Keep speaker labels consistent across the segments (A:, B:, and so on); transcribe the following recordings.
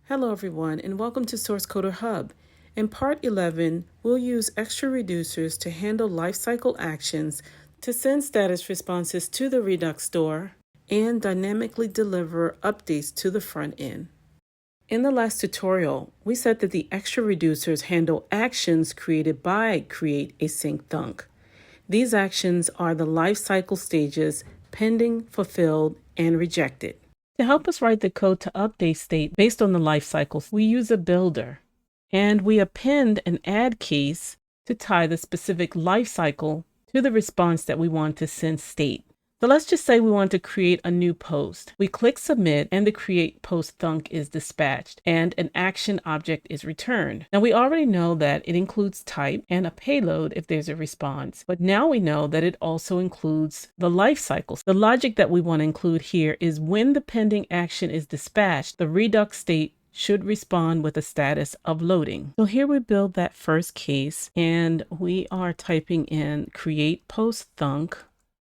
A: Hello everyone and welcome to Source Coder Hub. In part 11, we'll use ExtraReducers to handle lifecycle actions to send status responses to the Redux store and dynamically deliver updates to the front end. In the last tutorial, we said that the ExtraReducers handle actions created by createAsync Thunk. These actions are the lifecycle stages: pending, fulfilled, and rejected. To help us write the code to update state based on the lifecycle, we use a builder, and we append an addCase to tie the specific lifecycle to the response that we want to send state. So let's just say we want to create a new post. We click submit and the create post thunk is dispatched and an action object is returned. Now we already know that it includes type and a payload if there's a response, but now we know that it also includes the life cycles. The logic that we want to include here is when the pending action is dispatched, the Redux state should respond with a status of loading. So here we build that first case and we are typing in create post thunk,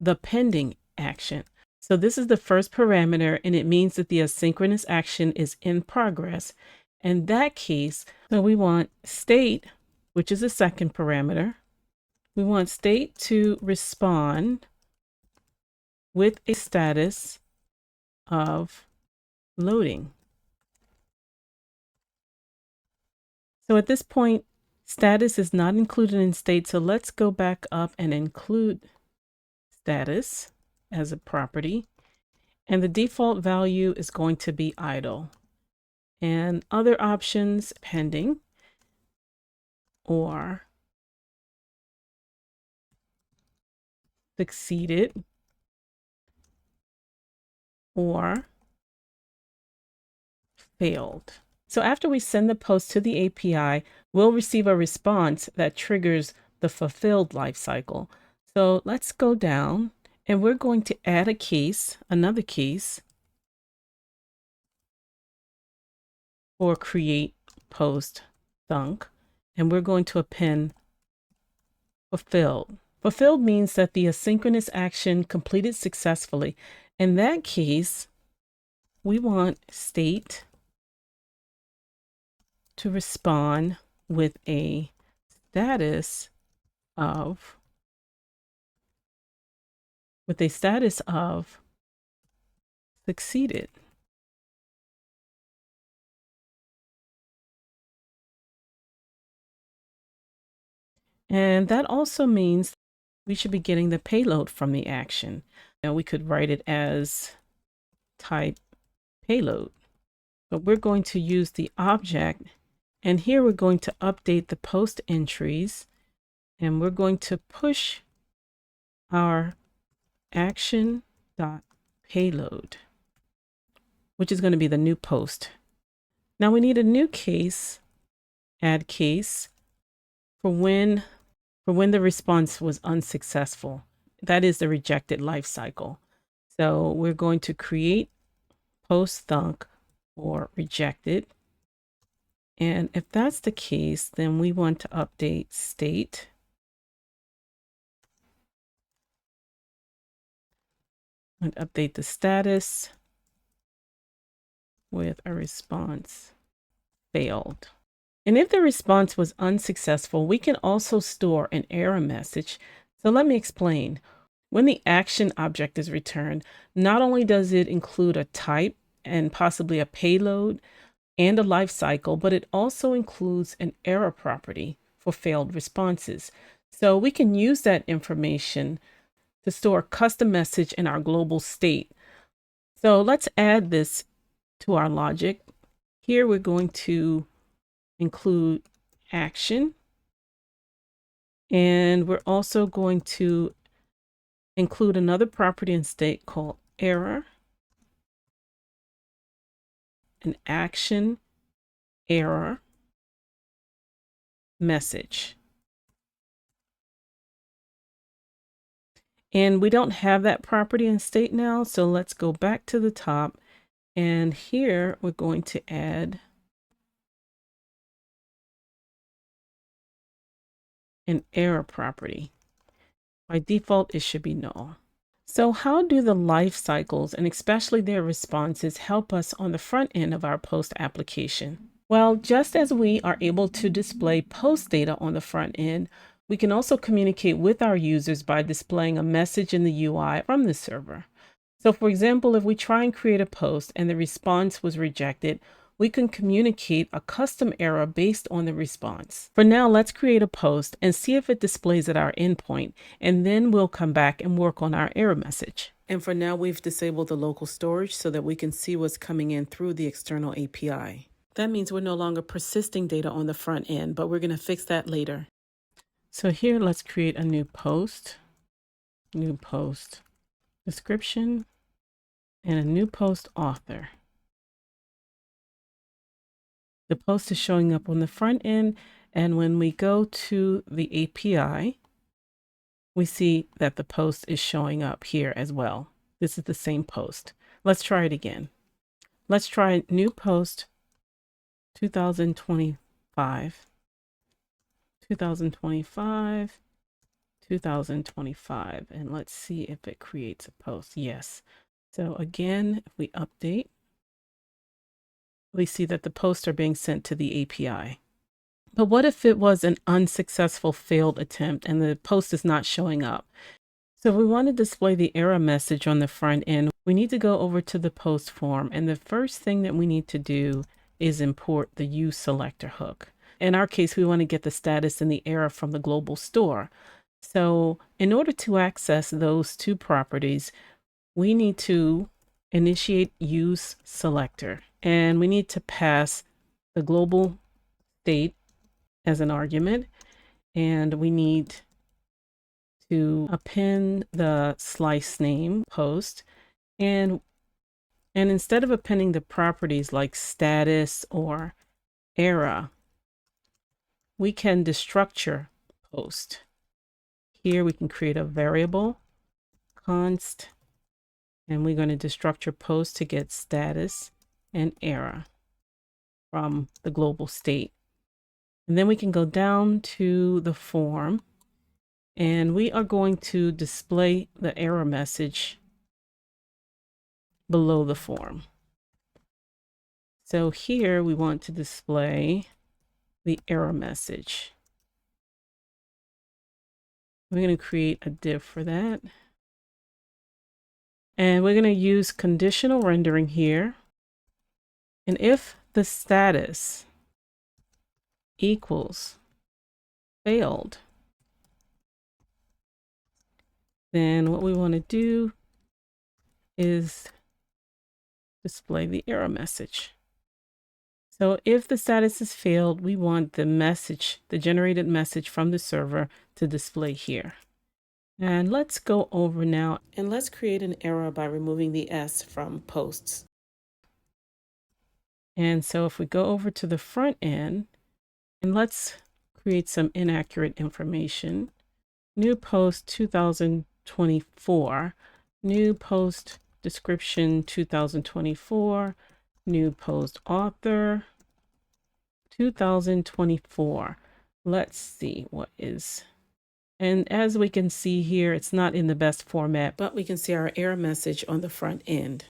A: the pending action. So this is the first parameter and it means that the asynchronous action is in progress. In that case, so we want state, which is the second parameter. We want state to respond with a status of loading. So at this point, status is not included in state. So let's go back up and include status as a property, and the default value is going to be idle, and other options pending or succeeded or failed. So after we send the post to the API, we'll receive a response that triggers the fulfilled lifecycle. So let's go down and we're going to add a case, another case for create post thunk, and we're going to append fulfilled. Fulfilled means that the asynchronous action completed successfully. In that case, we want state to respond with a status of succeeded. And that also means we should be getting the payload from the action. Now we could write it as type payload, but we're going to use the object, and here we're going to update the post entries, and we're going to push our action.payload, which is going to be the new post. Now we need a new case, addCase, for when the response was unsuccessful. That is the rejected lifecycle. So we're going to create post thunk or rejected. And if that's the case, then we want to update state and update the status with a response failed. And if the response was unsuccessful, we can also store an error message. So let me explain. When the action object is returned, not only does it include a type and possibly a payload and a lifecycle, but it also includes an error property for failed responses. So we can use that information to store a custom message in our global state. So let's add this to our logic. Here we're going to include action, and we're also going to include another property in state called error, an action error message. And we don't have that property in state now, so let's go back to the top, and here we're going to add an error property. By default, it should be null. So how do the life cycles and especially their responses help us on the front end of our post application? Well, just as we are able to display post data on the front end, we can also communicate with our users by displaying a message in the UI from the server. So for example, if we try and create a post and the response was rejected, we can communicate a custom error based on the response. For now, let's create a post and see if it displays at our endpoint, and then we'll come back and work on our error message. And for now, we've disabled the local storage so that we can see what's coming in through the external API. That means we're no longer persisting data on the front end, but we're going to fix that later. So here, let's create a new post description, and a new post author. The post is showing up on the front end, and when we go to the API, we see that the post is showing up here as well. This is the same post. Let's try it again. Let's try new post 2025, 2025, 2025, and let's see if it creates a post. Yes. So again, if we update, we see that the posts are being sent to the API. But what if it was an unsuccessful failed attempt and the post is not showing up? So if we want to display the error message on the front end, we need to go over to the post form. And the first thing that we need to do is import the useSelector hook. In our case, we want to get the status and the error from the global store. So in order to access those two properties, we need to initiate useSelector, and we need to pass the global state as an argument, and we need to append the slice name post, and instead of appending the properties like status or error, we can destructure post. Here we can create a variable const, and we're going to destructure post to get status and error from the global state. And then we can go down to the form, and we are going to display the error message below the form. So here we want to display the error message. We're going to create a div for that. And we're going to use conditional rendering here. And if the status equals failed, then what we want to do is display the error message. So if the status is failed, we want the message, the generated message from the server, to display here. And let's go over now and let's create an error by removing the S from posts. And so if we go over to the front end, and let's create some inaccurate information. New post 2024, new post description 2024, new post author 2024. Let's see what is. And as we can see here, it's not in the best format, but we can see our error message on the front end.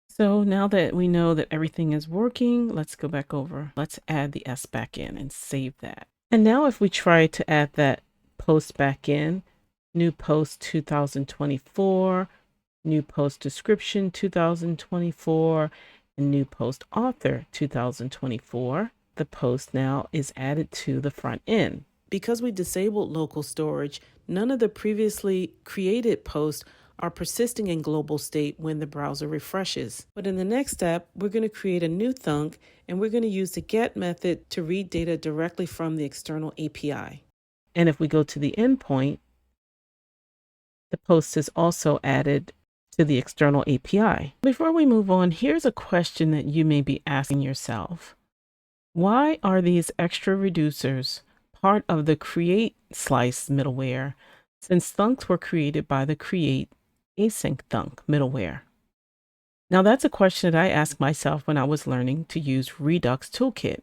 A: So now that we know that everything is working, let's go back over. Let's add the S back in and save that. And now if we try to add that post back in, new post 2024, new post description 2024, and new post author 2024, the post now is added to the front end. Because we disabled local storage, none of the previously created posts are persisting in global state when the browser refreshes. But in the next step, we're going to create a new thunk, and we're going to use the get method to read data directly from the external API. And if we go to the endpoint, the post is also added to the external API. Before we move on, here's a question that you may be asking yourself. Why are these ExtraReducers part of the createSlice middleware, since thunks were created by the createAsync thunk middleware? Now that's a question that I asked myself when I was learning to use Redux Toolkit.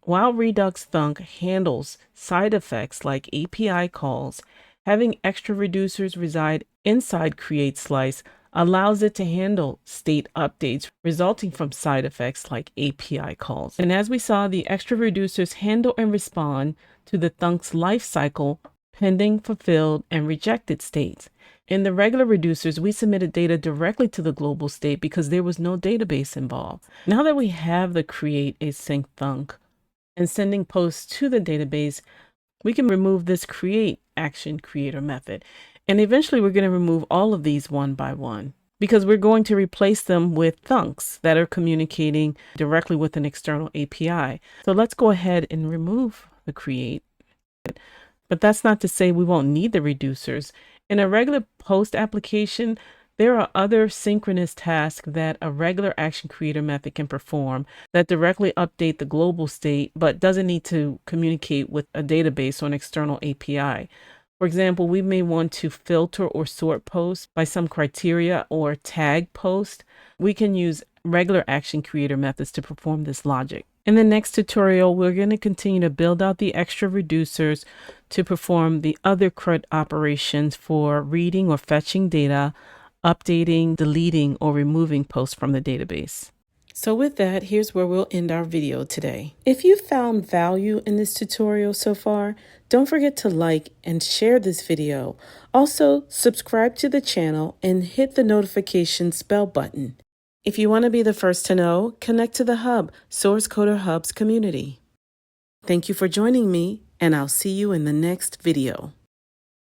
A: While Redux Thunk handles side effects like API calls, Having extra reducers reside inside createSlice allows it to handle state updates resulting from side effects like API calls. And as we saw, the extra reducers handle and respond to the Thunks lifecycle pending, fulfilled, and rejected states. In the regular reducers, we submitted data directly to the global state because there was no database involved. Now that we have the create async thunk and sending posts to the database, we can remove this create action creator method. And eventually we're going to remove all of these one by one because we're going to replace them with thunks that are communicating directly with an external API. So let's go ahead and remove the create. But that's not to say we won't need the reducers. In a regular post application, there are other synchronous tasks that a regular action creator method can perform that directly update the global state, but doesn't need to communicate with a database or an external API. For example, we may want to filter or sort posts by some criteria or tag post. We can use regular action creator methods to perform this logic. In the next tutorial, we're going to continue to build out the extra reducers to perform the other CRUD operations for reading or fetching data, updating, deleting, or removing posts from the database. So with that, here's where we'll end our video today. If you found value in this tutorial so far, don't forget to like and share this video. Also, subscribe to the channel and hit the notifications bell button. If you want to be the first to know, connect to the Hub, Source Coder Hub's community. Thank you for joining me, and I'll see you in the next video.